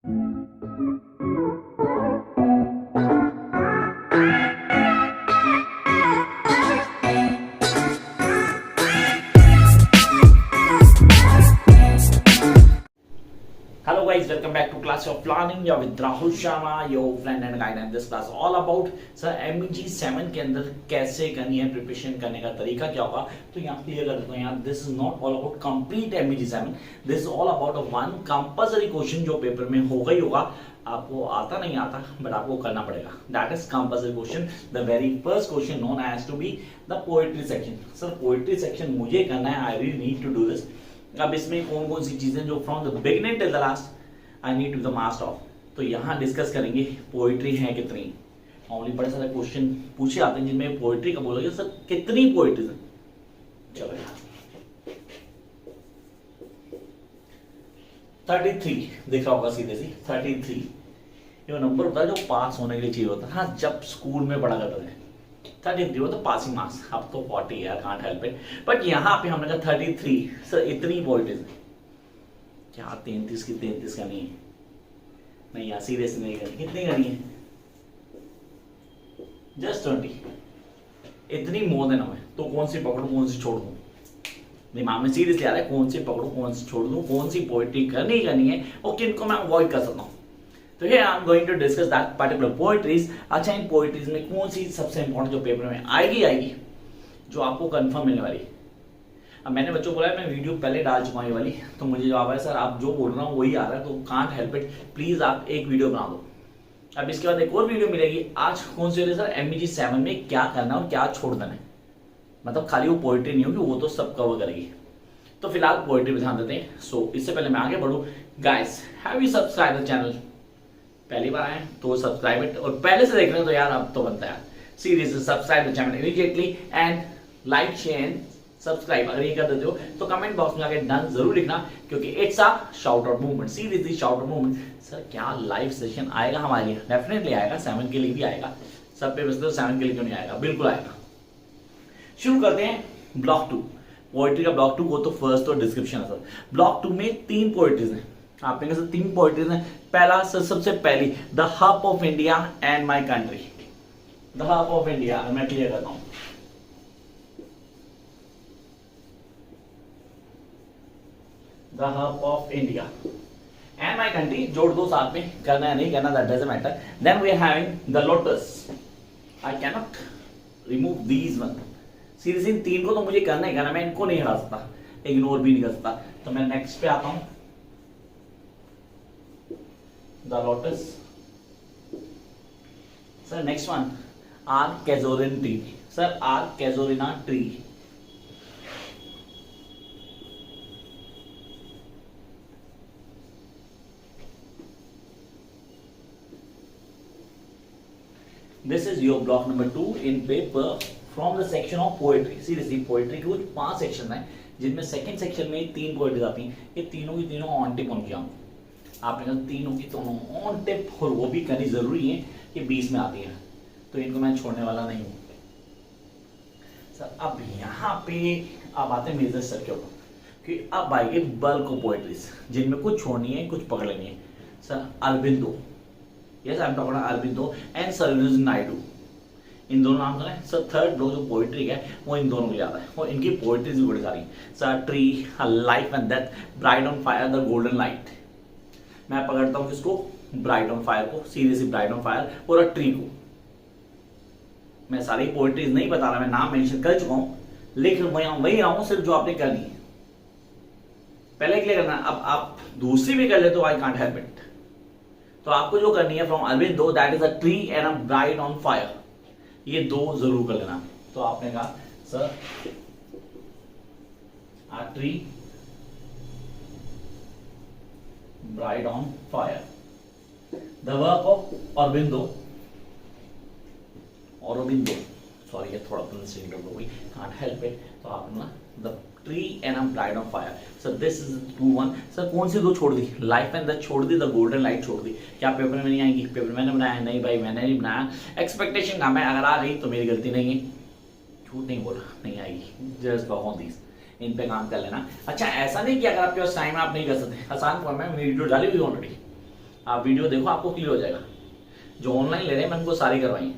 Hello guys, welcome back to class of planning या with Rahul Sharma, your friend and guide, and this class all about sir MEG 7 के अंदर कैसे करनी है, preparation करने का तरीका क्या होगा। तो यहाँ क्लियर कर देता हूँ यार, this is not all about complete MEG 7, this is all about one compulsory question जो पेपर में होगा ही होगा। आपको आता नहीं आता बट आपको करना पड़ेगा, that is compulsory question. The very first question known has to be the poetry section. Sir poetry section मुझे करना है, I really need to do this. अब इसमें कौन कौन सी चीजें जो from the beginning till the last I need to the most of, तो यहाँ डिस्कस करेंगे पोइट्री है कितनी। ऑनली बड़े सारे क्वेश्चन पूछे आते हैं जिनमें पोइट्री का बोलोगे सर कितनी पोइट्री है। चलो यार 33 दिख रहा होगा सीधे सी 33 ये नंबर होता है जो पास होने के लिए चाहिए होता है। हाँ जब स्कूल में पढ़ा करते थे 33 हो तो पासिंग मार्क्स, अब तो 40 है, कांट हेल्प इट। बट यहाँ पे हमने कहा 33 सर इतनी पोइट्रीज क्या 33 की 33 करनी है? नहीं यार सीरियस नहीं करनी, कितनी करनी है? जस्ट 20, इतनी मोर देन हमें। तो कौन सी पकड़ू कौन सी छोड़ दूं, दिमाग में सीरियसली आ रहा है कौन सी पकड़ू कौन सी छोड़ दूं, कौन सी पोइट्री करनी है और किन को मैं अवॉइड कर सकता हूँ। तो here I am going to discuss that particular poetries। अच्छा इन पोइट्रीज में कौन सी सबसे इंपॉर्टेंट जो पेपर में आएगी जो आपको कंफर्म मिलने वाली। अब मैंने बच्चों को बोला मैं वीडियो पहले डाल चुका हूँ ये वाली, तो मुझे जवाब है सर आप जो बोल रहा हूँ वही आ रहा है, तो कांट हेल्प इट, प्लीज आप एक वीडियो बना दो। अब इसके बाद एक और वीडियो मिलेगी। आज कौन सी सर MEG 7 में क्या करना है और क्या छोड़ देना है, मतलब खाली वो पोइट्री नहीं होगी, वो तो सब कवर करेगी। तो फिलहाल पोइट्री पे ध्यान देते हैं। सो इससे पहले मैं आगे बढ़ूँ, guys have you subscribe the channel? पहली बार आए तो सब्सक्राइब इट, और पहले से देख रहे हो तो यार अब तो बनता है seriously subscribe the channel immediately and like share subscribe. अगर ये कर देते हो तो कमेंट बॉक्स में आके डन जरूर लिखना, क्योंकि it's a shout out movement, seriously shout out movement. Sir क्या लाइव सेशन आएगा हमारे लिए? डेफिनेटली आएगा, 7 के लिए भी आएगा। सब पे बस 7 के लिए क्यों नहीं आएगा, बिल्कुल आएगा। शुरू करते हैं ब्लॉक 2 पोइट्री का। ब्लॉक 2 को तो फर्स्ट तो डिस्क्रिप्शन है सर। ब्लॉक 2 में 3 पोइट्रीज हैं, आपने सर 3 पोइट्रीज हैं। पहला सर सबसे पहली the hub of India and my country. The hub of India मैं क्लियर करता हूं, the hub of India and my country जोड़ दो साथ में, करना है नहीं करना that doesn't matter. Then we are having the lotus, I can not remove these one. Seriously इन 3 को तो मुझे करना ही करना, मैं इनको नहीं हटा सकता, इग्नोर भी नहीं कर सकता। तो मैं नेक्स्ट पे आता हूं, the lotus। Sir next one are casuarina tree. Sir are casuarina tree. This is your block number 2 in paper from the section of poetry. Seriously poetry के कुछ 5 सेक्शन है जिनमें सेकंड सेक्शन में 3 पोएट्रीज आती हैं। ये तीनों की तीनों ऑन टिप होंगी, आपने कहा तीनों की दोनों ऑन टिप, और वो भी करनी जरूरी है, ये 20 में आती है, तो इनको मैं छोड़ने वाला नहीं हूं सर। अब यहाँ पे अब आते हैं मेजर सर के ऊपर, कि अब आएगी बल्क ऑफ पोएट्रीज जिनमें कुछ छोड़नी है कुछ पकड़ लेनी है। Sir Aurobindo, yes I am talking about Aurobindo and Sarojini Naidu, इन दोनों नाम सुने सर। थर्ड लोग जो पोइट्री है वो इन दोनों को याद है, और इनकी पोइट्रीज भी बड़ी सारी sir. Tree, life and death, bright on fire, the golden light. मैं पकड़ता हूं किसको? ब्राइट ऑन फायर को, सीरियसली ब्राइट ऑन फायर और ट्री को। मैं सारी पोइट्रीज नहीं बता रहा, मैं नाम मेंशन कर चुका हूं, लिख वही रहा हूं सिर्फ जो आपने करनी है पहले के लिए करना। अब आप दूसरी भी कर ले तो आई कांट हेल्प इट। तो आपको जो करनी है from Aurobindo that is a tree and a bright on fire, ये 2 जरूर कर लेना। तो आपने कहा sir a tree bright on fire, the work of Aurobindo, Aurobindo, sorry ये थोड़ा प्रोनाउंसिएशन हो गई, कांट हेल्प इट। तो आपने the tree and a bright on fire. Sir this is 2-1। Sir कौन सी 2 छोड़ दी? लाइफ एंड डेथ छोड़ दी, द गोल्डन लाइट छोड़ दी। क्या पेपर में नहीं आएगी? पेपर मैंने बनाया है? नहीं भाई मैंने नहीं बनाया, एक्सपेक्टेशन कम है, अगर आ गई तो मेरी गलती नहीं है, झूठ नहीं बोला, नहीं आएगी। जस्ट वर्क ऑन दिस, इन पे काम कर लेना। अच्छा ऐसा नहीं कि अगर आपके पास टाइम आप नहीं कर सकते, आसान फॉर्म में वीडियो डाली हुई ऑलरेडी, आप वीडियो देखो, आपको क्लियर हो जाएगा। जो ऑनलाइन ले रहे हैं मैंने उनको सारी करवाई है,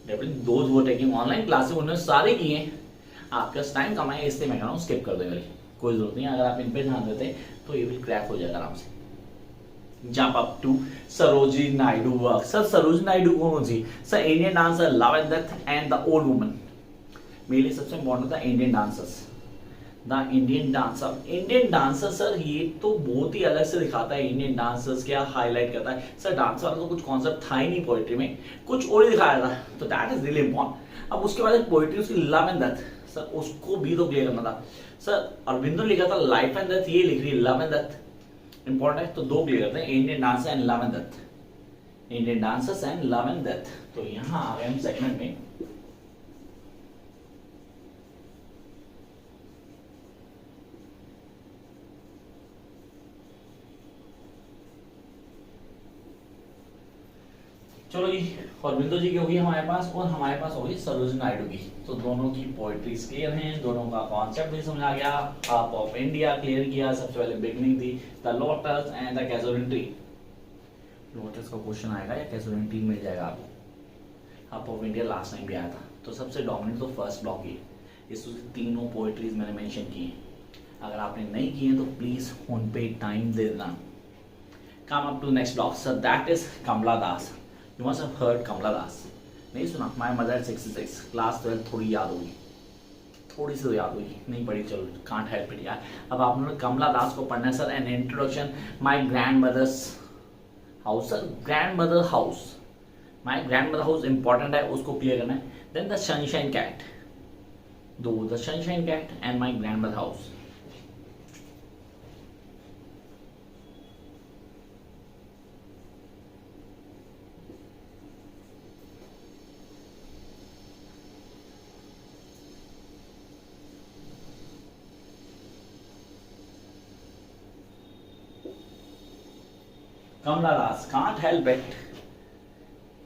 डेफिनेटली दोज वो टेकिंग ऑनलाइन क्लासेस उन्होंने सारे किए हैं। आपके पास टाइम कम है इसलिए मैं कह रहा हूँ स्किप कर दो वाली, कोई जरूरत नहीं है। अगर आप इन पे ध्यान देते हैं तो ये विल क्रैक हो जाएगा आराम से। Jump up to Sarojini Naidu work. Sir Sarojini Naidu कौन सी? Sir Indian dancer, love and death and the old woman. मेरे लिए सबसे इंपॉर्टेंट था Indian dancers, the Indian dancer. Indian dancer sir ये तो बहुत ही अलग से दिखाता है। इंडियन डांसर्स क्या हाईलाइट करता है सर। डांसर वाला तो कुछ कॉन्सेप्ट था ही नहीं पोएट्री में, कुछ और ही दिखाया था, तो दैट इज रियली इंपॉर्टेंट। अब उसके बाद पोएट्री उसकी लव एंड डेथ, सर उसको भी तो क्लियर करना था। सर अरविंदो लिखा था लाइफ एंड डेथ, ये लिख रही है लव एंड डेथ। इंपॉर्टेंट है तो दो क्लियर करते हैं, Indian dancer and love and death. Indian dancers and love and death. तो यहां आ गए हम सेगमेंट में। चलो जी, अरविंदो जी की होगी हमारे पास, और हमारे पास होगी सरोजिनी नायडू की। तो दोनों की पोएट्रीज क्लियर हैं, दोनों का कॉन्सेप्ट भी समझ आ गया। हाफ ऑफ इंडिया क्लियर किया, सबसे पहले बिगनिंग थी the lotus and the casuarina tree. Lotus का क्वेश्चन आएगा या कैजुअलिन ट्री मिल जाएगा आपको। Half of India last time भी आया था। तो सबसे डोमिनेंट तो फर्स्ट ब्लॉक ही, इसमें तीनों पोएट्रीज मैंने मेंशन की हैं। अगर आपने नहीं की है तो प्लीज फोन पे टाइम दे देना। Come up to next block sir, that is Kamala Das. You must have heard Kamala Das. नहीं सुना? माई मदर 66, क्लास 12 थोड़ी याद होगी, थोड़ी सी तो याद होगी, नहीं पढ़ी, चलो कांट हेल्प इट यार। अब आप लोगों ने कमला दास को पढ़ना है sir. An introduction, my grandmother's house. Sir grandmother house, my grandmother house important है, उसको क्लियर करना है। देन द सनशाइन कैट, दो the sunshine cat and my grandmother house. Kamala Das, can't help it,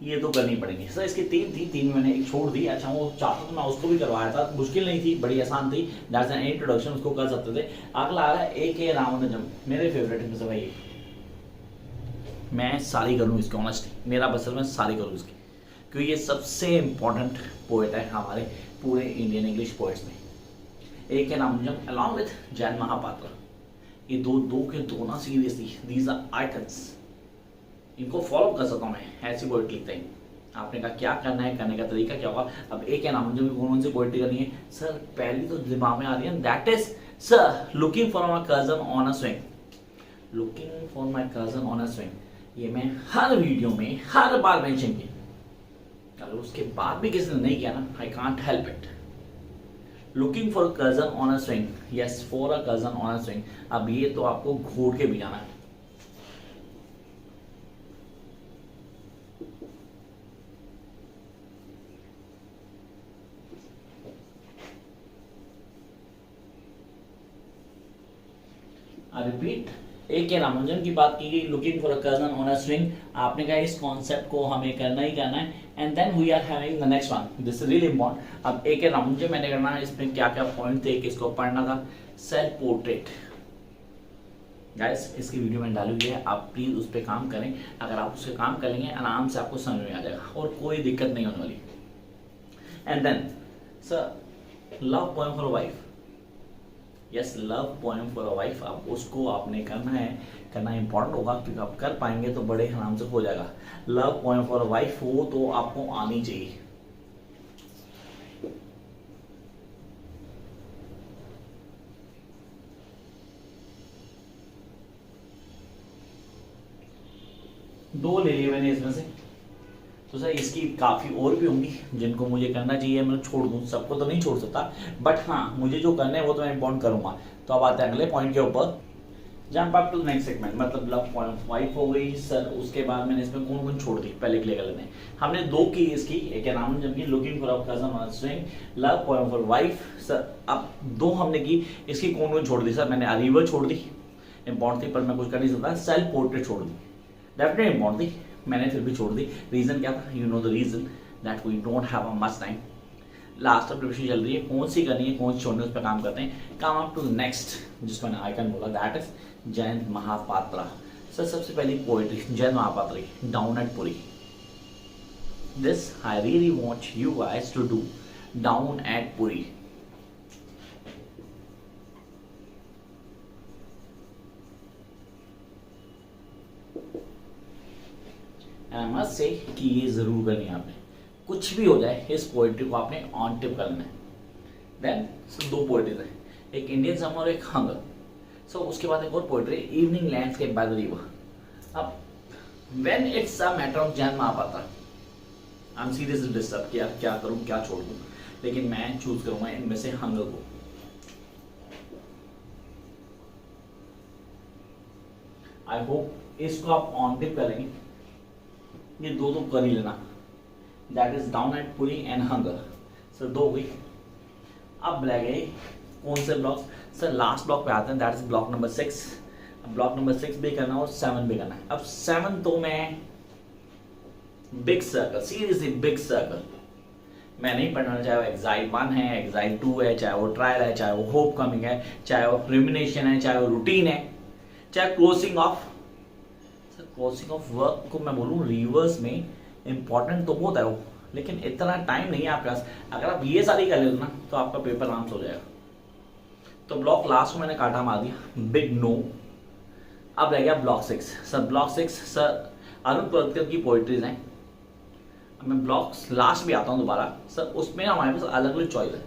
ये तो करनी पड़ेगी sir. इसकी तीन थी, तीन मैंने एक छोड़ दी। अच्छा वो चाहता तो मैं उसको भी करवाया था, मुश्किल नहीं थी, बड़ी आसान थी। दैट्स एन इंट्रोडक्शन, उसको कर सकते थे। अगला आ रहा है ए.के. रामानुजम, मेरे फेवरेट में से भाई। मैं सारी करूँ इसकी, ऑनेस्टली मेरा बस मैं सारी करूँ इसकी, क्योंकि ये सबसे इंपॉर्टेंट पोएट है हमारे पूरे इंडियन इंग्लिश पोएट्स में। A K. Ramanujam along with Jain Mahapatra, ये दो के दो ना सीरियसली दीज आर आइकन्स। इनको फॉलो कर सकता हूँ मैं, ऐसी पोएट्री लिखते हैं। आपने कहा क्या करना है, करने का तरीका क्या होगा। अब एक है ना, मुझे भी कौन सी पोएट्री करनी है सर। पहली तो दिमाग में आ रही है, that is sir looking for my cousin on a swing. Looking for my cousin on a swing, ये मैं हर वीडियो में हर बार मेंशन किया। अगर उसके बाद भी किसी ने नहीं किया ना, I can't help it. Looking for cousin on a swing, yes for a cousin on a swing. अब ये तो आपको घूर के भी जाना है। Repeat, A K. रामानुजन की बात की गई, looking for a cousin on a swing. आपने कहा इस कॉन्सेप्ट को हमें करना ही करना है। And then we are having the next one, this is really important. अब ए.के. रामानुजन मैंने करना है, इसमें क्या क्या पॉइंट थे, किसको पढ़ना था। सेल्फ पोर्ट्रेट गाइस, इसकी वीडियो मैंने डाली हुई है, आप प्लीज उस पर काम करें। अगर आप उस पर काम करेंगे आराम से आपको समझ में आ जाएगा और कोई दिक्कत नहीं होने वाली। And then sir love poem for wife, yes love poem for a wife. अब उसको आपने करना है, करना इंपॉर्टेंट होगा, क्योंकि आप कर पाएंगे तो बड़े आराम से हो जाएगा। Love poem for a wife वो तो आपको आनी चाहिए। दो ले लिए मैंने इसमें से, तो सर इसकी काफ़ी और भी होंगी जिनको मुझे करना चाहिए। मैं छोड़ दूँ, सबको तो नहीं छोड़ सकता, बट हाँ मुझे जो करना है वो तो मैं इंपॉर्टेंट करूँगा। तो अब आते हैं अगले पॉइंट के ऊपर। Jump up to next segment, मतलब लव पोएम वाइफ हो गई सर। उसके बाद मैंने इसमें कौन कौन छोड़ दी, पहले क्लियर कर लेते हैं। हमने दो की इसकी, एक है रामानुजम की looking for a cousin on a swing, love poem for wife sir. अब दो हमने की, इसकी कौन कौन छोड़ दी सर। मैंने अरीवर छोड़ दी, इंपॉर्टेंट थी पर मैं कुछ कर नहीं सकता। सेल्फ पोर्ट्रेट छोड़ दी, डेफिनेटली इंपॉर्टेंट थी, मैंने फिर भी छोड़ दी। रीजन क्या था, you know the reason, that we don't have a much time. Last of preparation चल रही है, कौन सी करनी है कौन सी छोड़नी है उस पर काम करते हैं। कम अप टू नेक्स्ट, जिसको मैंने आइकन बोला, that is Jayanta Mahapatra. Sir सबसे पहली poetry Jayanta Mahapatra, down at Puri. This I really want you guys to do down at Puri. And I must say कि ये जरूर करनी है आपने, कुछ भी हो जाए इस पोएट्री को आपने ऑन टिप करना है. देन दो पोएट्रीज है, एक इंडियन समर और एक हंगर. सो उसके बाद एक और poetry, evening landscape by the river. अब when it's a matter of Jayanta Mahapatra, I am seriously disturb कि यार क्या करूं क्या छोड़ दूं, लेकिन मैं चूज करूंगा इनमें से हंगर को. आई होप इसको आप ऑन टिप करेंगे. ये दो तो कर ही लेना, that is down at Puri and hunger. Sir दो हो गई. अब रह गए कौन से ब्लॉक? सर लास्ट ब्लॉक पे आते हैं, that is block number 6. Block number 6 भी करना है और 7 भी करना है. अब 7 तो मैं big circle, seriously big circle मैं नहीं पढ़ना, चाहे वो एक्साइट 1 है, एक्साइट 2 है, चाहे वो ट्रायल है, चाहे वो होप कमिंग है, चाहे वो रिमिनेशन है, चाहे वो रूटीन है, चाहे closing of. Sir closing of work को मैं बोलूँ रिवर्स में इंपॉर्टेंट तो बहुत है वो, लेकिन इतना टाइम नहीं है आपके पास. अगर आप ये सारी कर लेते ना तो आपका पेपर आराम से हो जाएगा. तो ब्लॉक लास्ट में मैंने काटा मार दिया, बिग नो. अब रह गया block 6. Sir block 6 sir Arun पलटकर की पोइट्रीज हैं. अब मैं ब्लॉक लास्ट भी आता हूँ दोबारा. सर उसमें हमारे पास अलग अलग चॉइस है,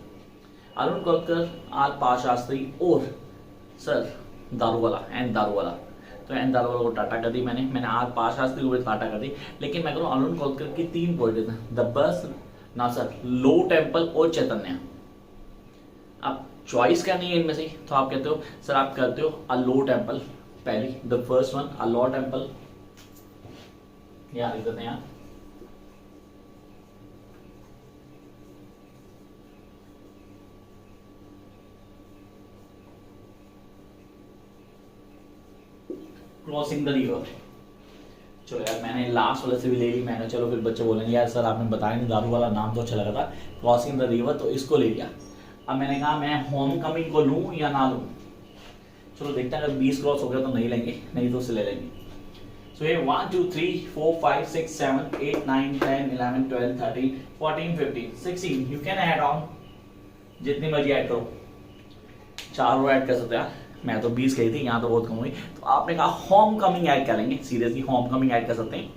अरुण पलटकर, आर पाल शास्त्री और सर दारूवाला एंड दारूवाला. तो एंड दारूवाला को टाटा कर दी मैंने आर पाल शास्त्री को भी टाटा कर दी. लेकिन मैं करूँ अरुण पलटकर की 3 पोइट्रीज हैं, द बस ना सर, लो टेम्पल और चैतन्य. अब चॉइस करनी है इनमें से, तो आप कहते हो सर आप करते हो अ लो टेम्पल पहली, the first one a low temple. यहाँ लिख देते हैं यहाँ, क्रॉसिंग द रिवर. चलो यार मैंने लास्ट वाले से भी ले ली, मैंने चलो फिर बच्चे बोलेंगे यार सर आपने बताया नहीं, दारू वाला नाम तो अच्छा लगा था, क्रॉसिंग द रिवर, तो इसको ले लिया. अब मैंने कहा मैं होम कमिंग को लूं या ना लूं. चलो देखते हैं, अगर 20 क्रॉस हो गया तो नहीं लेंगे, नहीं तो उसे ले लेंगे. सो ये 1 2 3 4 5 6 7 8 9 10 11 12 13 14 15 16. यू कैन ऐड ऑन, जितनी मर्जी ऐड करो, 4 रो ऐड कर सकते हैं. मैं तो 20 कही थी, यहाँ तो बहुत कम हुई. तो आपने कहा होम कमिंग ऐड करेंगे, सीरियसली होम कमिंग ऐड कर सकते हैं.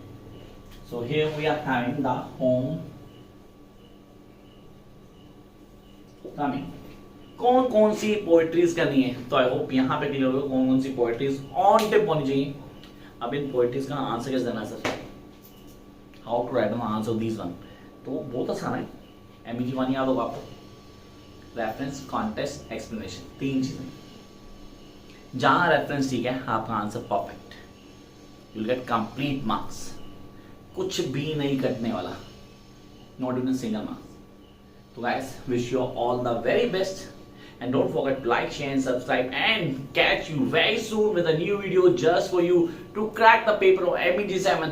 So here we are having the homecoming. कौन कौन सी पोएट्रीज करनी है, तो आई होप यहाँ पे क्लियर होगा कौन कौन सी पोएट्रीज ऑन टिप होनी चाहिए. अब इन पोएट्रीज का आंसर कैसे देना है sir, how to write an answer these one. तो बहुत आसान है, एमईजी 1 याद होगा आपको, रेफरेंस कॉन्टेक्स्ट एक्सप्लेनेशन, 3 चीजें. जहां रेफरेंस ठीक है आपका answer perfect, you will get complete marks, कुछ भी नहीं कटने वाला, not even single marks. So guys, wish you all the very best and don't forget to like, share and subscribe and catch you very soon with a new video just for you to crack the paper of MEG7.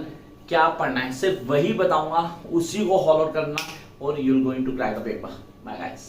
क्या पढ़ना है सिर्फ वही बताऊंगा, उसी को follow करना और you're going to crack the paper. Bye guys.